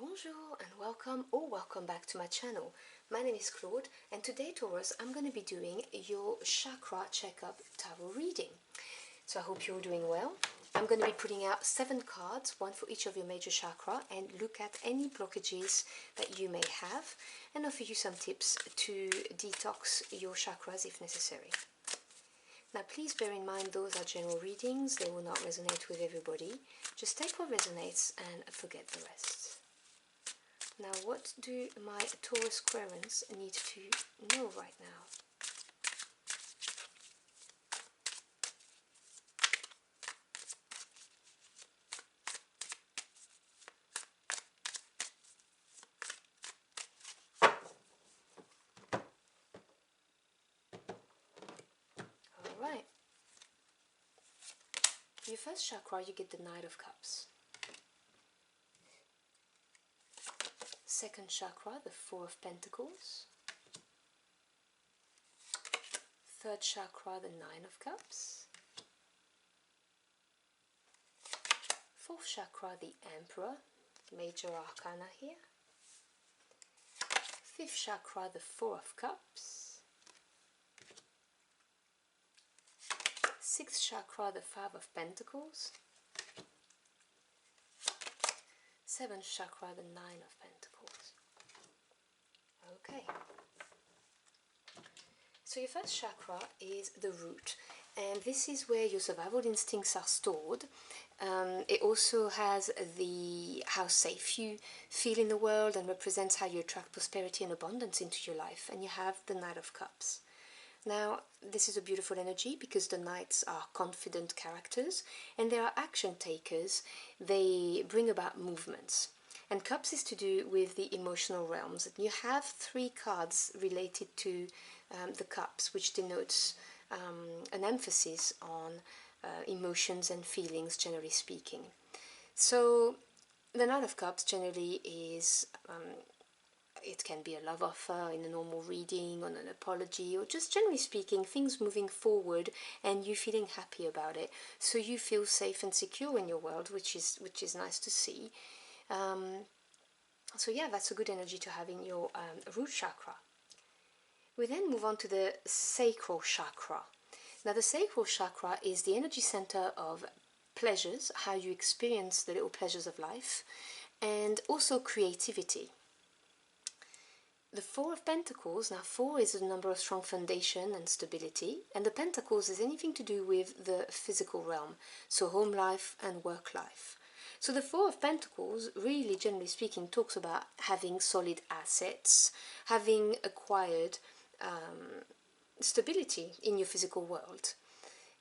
Bonjour and welcome or welcome back to my channel. My name is Claude and today, Taurus, I'm going to be doing your chakra checkup tarot reading. So I hope you're doing well. I'm going to be putting out 7 cards, one for each of your major chakra, and look at any blockages that you may have and offer you some tips to detox your chakras if necessary. Now please bear in mind those are general readings, they will not resonate with everybody. Just take what resonates and forget the rest. Now what do my Taurus Aquarians need to know right now? Alright. Your first chakra, you get the Knight of Cups. Second chakra, the Four of Pentacles. Third chakra, the Nine of Cups. Fourth chakra, the Emperor, major arcana here. Fifth chakra, the Four of Cups. Sixth chakra, the Five of Pentacles. Seventh chakra, the Nine of Pentacles. Okay. So your first chakra is the root, and this is where your survival instincts are stored. It also has how safe you feel in the world and represents how you attract prosperity and abundance into your life. And you have the Knight of Cups. Now, this is a beautiful energy because the Knights are confident characters and they are action takers. They bring about movements. And Cups is to do with the emotional realms. And you have 3 cards related to the Cups, which denotes an emphasis on emotions and feelings, generally speaking. So the Knight of Cups generally is, it can be a love offer in a normal reading, on an apology, or just generally speaking, things moving forward and you feeling happy about it. So you feel safe and secure in your world, which is nice to see. So yeah, that's a good energy to have in your root chakra. We then move on to the sacral chakra. Now the sacral chakra is the energy center of pleasures, how you experience the little pleasures of life, and also creativity. The Four of Pentacles, now 4 is a number of strong foundation and stability, and the Pentacles is anything to do with the physical realm, so home life and work life. So the Four of Pentacles, really generally speaking, talks about having solid assets, having acquired stability in your physical world.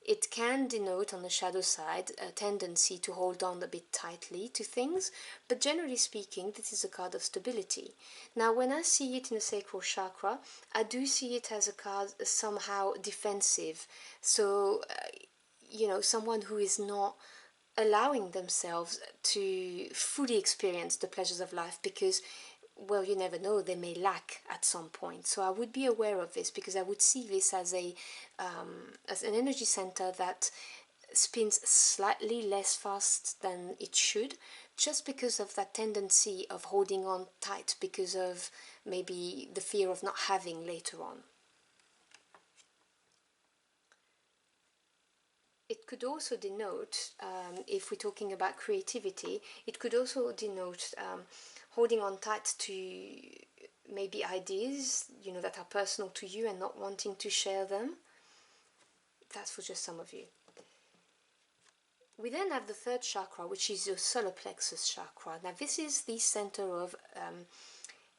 It can denote on the shadow side a tendency to hold on a bit tightly to things, but generally speaking, this is a card of stability. Now, when I see it in the sacral chakra, I do see it as a card somehow defensive. So, you know, someone who is not allowing themselves to fully experience the pleasures of life because, well, you never know, they may lack at some point. So I would be aware of this because I would see this as an energy center that spins slightly less fast than it should, just because of that tendency of holding on tight because of maybe the fear of not having later on. It could also denote, if we're talking about creativity, it could also denote holding on tight to maybe ideas, you know, that are personal to you and not wanting to share them. That's for just some of you. We then have the third chakra, which is your solar plexus chakra. Now this is the center of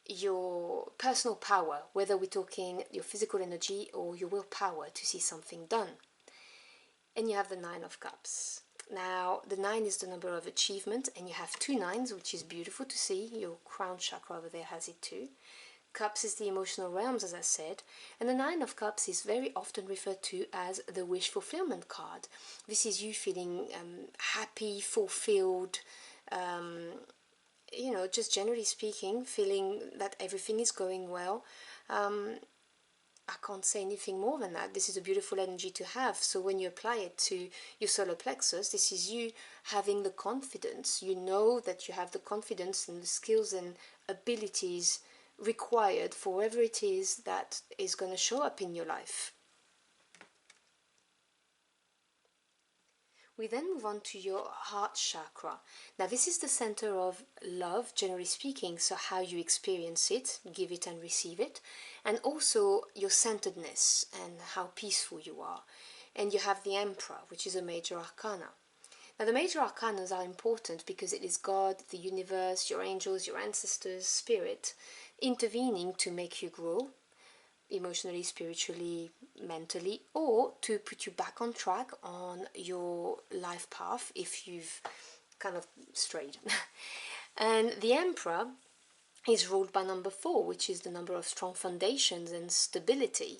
your personal power, whether we're talking your physical energy or your willpower to see something done. And you have the Nine of Cups. Now, the 9 is the number of achievement, and you have 2 9s, which is beautiful to see. Your crown chakra over there has it too. Cups is the emotional realms, as I said, and the 9 of Cups is very often referred to as the wish fulfillment card. This is you feeling happy, fulfilled, you know, just generally speaking, feeling that everything is going well. I can't say anything more than that. This is a beautiful energy to have. So when you apply it to your solar plexus, this is you having the confidence. You know that you have the confidence and the skills and abilities required for whatever it is that is going to show up in your life. We then move on to your heart chakra. Now this is the center of love, generally speaking, so how you experience it, give it and receive it, and also your centeredness and how peaceful you are. And you have the Emperor, which is a major arcana. Now the major arcanas are important because it is God, the universe, your angels, your ancestors, spirit, intervening to make you grow, emotionally, spiritually, mentally, or to put you back on track on your life path if you've kind of strayed. And the Emperor is ruled by number 4, which is the number of strong foundations and stability.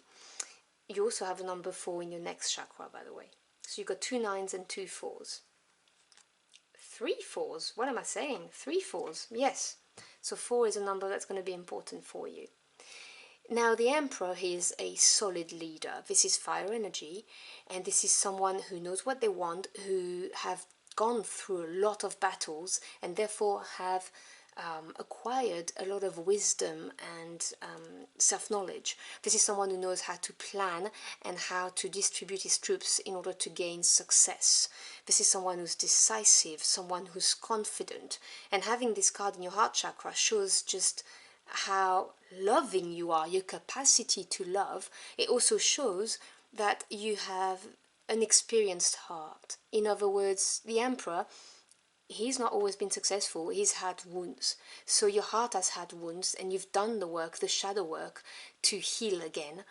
You also have a number 4 in your next chakra, by the way. So you've got 2 9s and 2 4s. 3 4s? What am I saying? 3 4s, yes. So 4 is a number that's going to be important for you. Now the Emperor is a solid leader. This is fire energy, and this is someone who knows what they want, who have gone through a lot of battles and therefore have acquired a lot of wisdom and self-knowledge. This is someone who knows how to plan and how to distribute his troops in order to gain success. This is someone who's decisive, someone who's confident, and having this card in your heart chakra shows just how loving you are, your capacity to love. It also shows that you have an experienced heart. In other words, the Emperor, he's not always been successful, he's had wounds. So your heart has had wounds, and you've done the work, the shadow work, to heal again.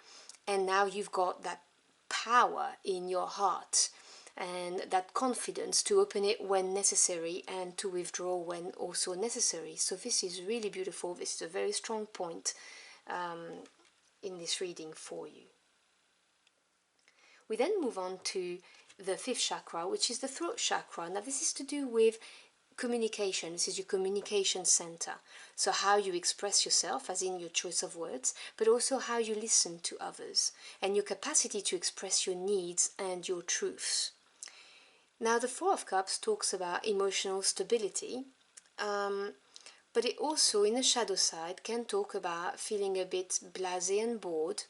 And now you've got that power in your heart and that confidence to open it when necessary and to withdraw when also necessary. So this is really beautiful. This is a very strong point in this reading for you. We then move on to the 5th chakra, which is the throat chakra. Now this is to do with communication. This is your communication center. So how you express yourself, as in your choice of words, but also how you listen to others and your capacity to express your needs and your truths. Now the 4 of Cups talks about emotional stability, but it also, in the shadow side, can talk about feeling a bit blasé and bored,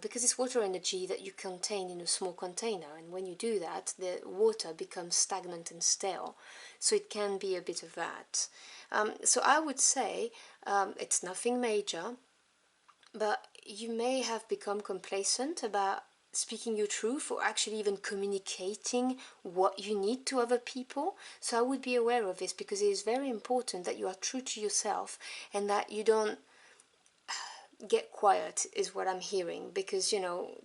because it's water energy that you contain in a small container, and when you do that, the water becomes stagnant and stale, so it can be a bit of that. So I would say it's nothing major, but you may have become complacent about speaking your truth or actually even communicating what you need to other people. So I would be aware of this, because it is very important that you are true to yourself and that you don't get quiet, is what I'm hearing, because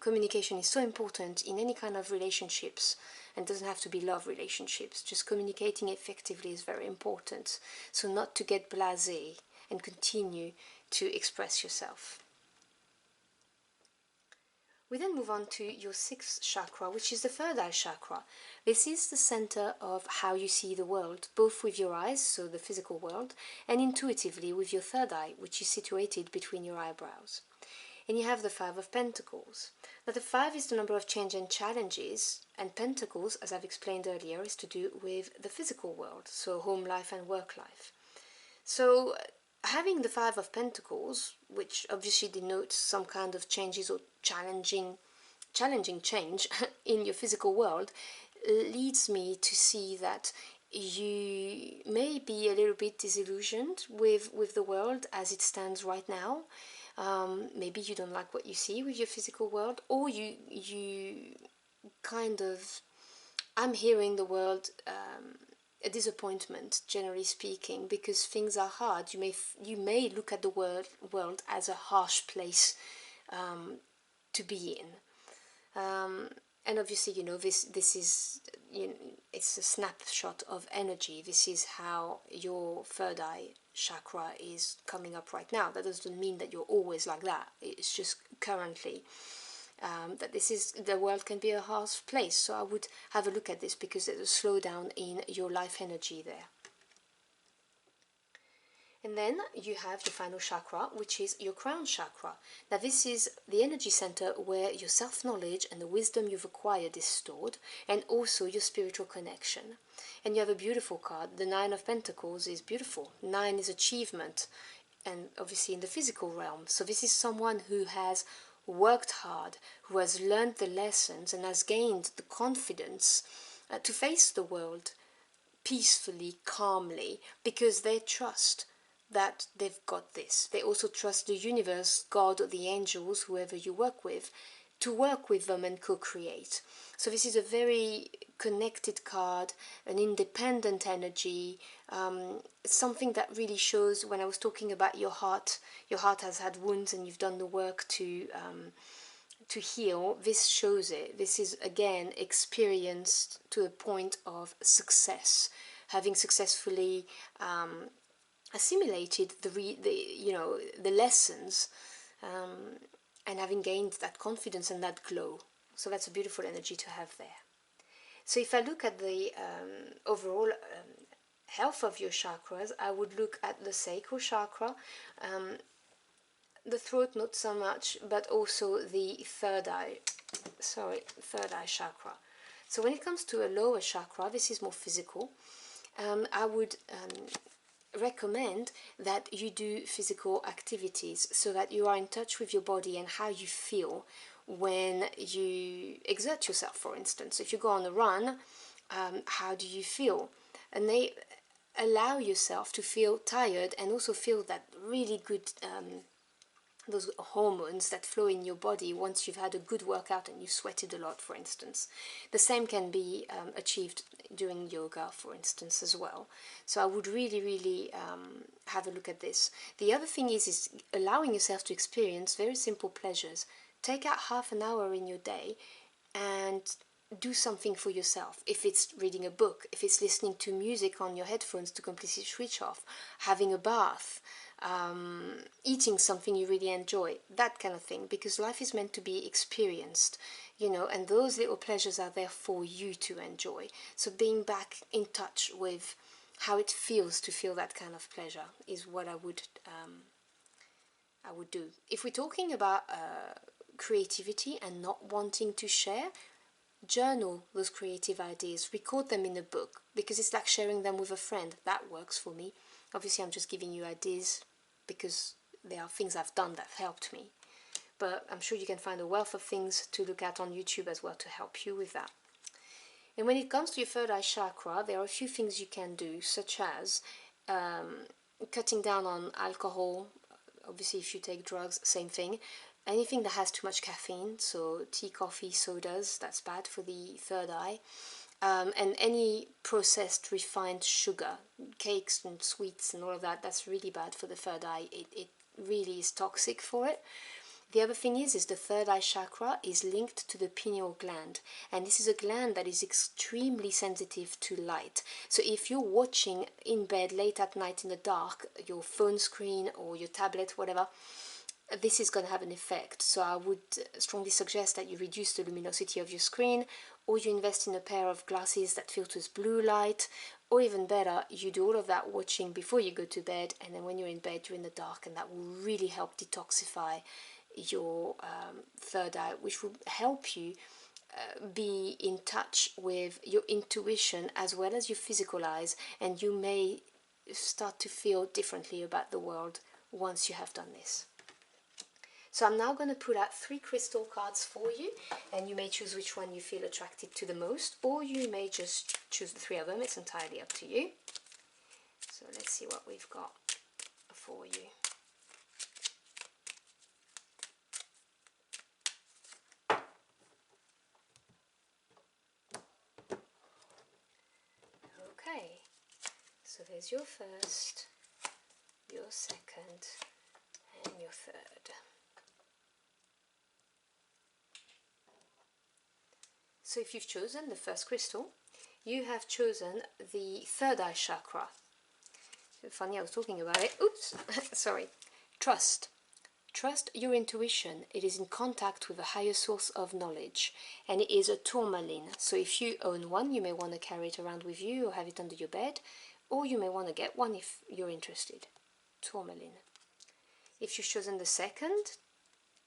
communication is so important in any kind of relationships, and doesn't have to be love relationships. Just communicating effectively is very important, so not to get blasé and continue to express yourself. We then move on to your 6th chakra, which is the 3rd eye chakra. This is the center of how you see the world, both with your eyes, so the physical world, and intuitively with your 3rd eye, which is situated between your eyebrows. And you have the 5 of Pentacles. Now the 5 is the number of change and challenges, and Pentacles, as I've explained earlier, is to do with the physical world, so home life and work life. So having the 5 of Pentacles, which obviously denotes some kind of changes or challenging change in your physical world, leads me to see that you may be a little bit disillusioned with the world as it stands right now. Maybe you don't like what you see with your physical world, or you kind of, I'm hearing the word a disappointment, generally speaking, because things are hard. You may look at the world as a harsh place to be in, and obviously this is it's a snapshot of energy. This is how your 3rd eye chakra is coming up right now. That doesn't mean that you're always like that. It's just currently that the world can be a harsh place. So I would have a look at this, because there's a slowdown in your life energy there. And then you have the final chakra, which is your crown chakra. Now this is the energy center where your self-knowledge and the wisdom you've acquired is stored, and also your spiritual connection. And you have a beautiful card. The Nine of Pentacles is beautiful. 9 is achievement, and obviously in the physical realm. So this is someone who has worked hard, who has learned the lessons and has gained the confidence to face the world peacefully, calmly, because they trust that they've got this. They also trust the universe, God, or the angels, whoever you work with, to work with them and co-create. So this is a very connected card, an independent energy, something that really shows, when I was talking about your heart has had wounds and you've done the work to heal. This shows it. This is again experienced to a point of success, having successfully assimilated the lessons, and having gained that confidence and that glow. So that's a beautiful energy to have there. So if I look at the overall health of your chakras, I would look at the sacral chakra, the throat not so much, but also the third eye chakra. So when it comes to a lower chakra, this is more physical. I would recommend that you do physical activities so that you are in touch with your body and how you feel when you exert yourself. For instance, if you go on a run, how do you feel? And they allow yourself to feel tired and also feel that really good those hormones that flow in your body once you've had a good workout and you've sweated a lot, for instance. The same can be achieved during yoga, for instance, as well. So I would really have a look at this. The other thing is allowing yourself to experience very simple pleasures. Take out half an hour in your day and do something for yourself. If it's reading a book, if it's listening to music on your headphones to completely switch off, having a bath, eating something you really enjoy, that kind of thing, because life is meant to be experienced, and those little pleasures are there for you to enjoy. So being back in touch with how it feels to feel that kind of pleasure is what I would do. If we're talking about creativity and not wanting to share, journal those creative ideas, record them in a book, because it's like sharing them with a friend. That works for me. Obviously I'm just giving you ideas because there are things I've done that helped me, but I'm sure you can find a wealth of things to look at on YouTube as well to help you with that. And when it comes to your third eye chakra, there are a few things you can do, such as cutting down on alcohol. Obviously if you take drugs, same thing. Anything that has too much caffeine, so tea, coffee, sodas, that's bad for the third eye. And any processed refined sugar, cakes and sweets and all of that, that's really bad for the third eye. It really is toxic for it. The other thing is the third eye chakra is linked to the pineal gland, and this is a gland that is extremely sensitive to light. So if you're watching in bed late at night in the dark, your phone screen or your tablet, whatever, this is going to have an effect. So I would strongly suggest that you reduce the luminosity of your screen, or you invest in a pair of glasses that filters blue light, or even better, you do all of that watching before you go to bed, and then when you're in bed you're in the dark, and that will really help detoxify your third eye, which will help you be in touch with your intuition as well as your physical eyes, and you may start to feel differently about the world once you have done this. So I'm now going to pull out 3 crystal cards for you, and you may choose which one you feel attracted to the most, or you may just choose the 3 of them. It's entirely up to you. So let's see what we've got for you. Okay, so there's your first, your second, and your third. So if you've chosen the first crystal, you have chosen the third eye chakra. Funny, I was talking about it. Oops, sorry. Trust. Trust your intuition. It is in contact with a higher source of knowledge, and it is a tourmaline. So if you own one, you may want to carry it around with you or have it under your bed, or you may want to get one if you're interested. tourmaline. If you've chosen the second,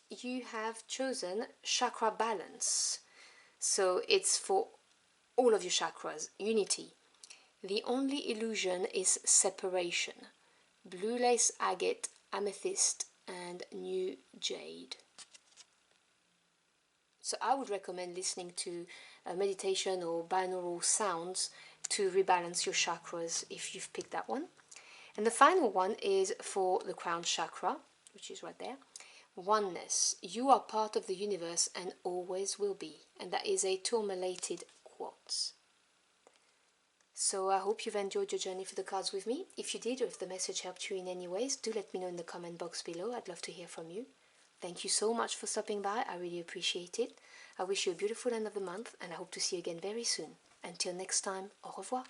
you have chosen chakra balance. So it's for all of your chakras, unity. The only illusion is separation. Blue lace agate, amethyst, and new jade. So I would recommend listening to meditation or binaural sounds to rebalance your chakras if you've picked that one. And the final one is for the crown chakra, which is right there. Oneness. You are part of the universe and always will be. And that is a tourmalated quartz. So I hope you've enjoyed your journey for the cards with me. If you did, or if the message helped you in any ways, do let me know in the comment box below. I'd love to hear from you. Thank you so much for stopping by. I really appreciate it. I wish you a beautiful end of the month and I hope to see you again very soon. Until next time, au revoir.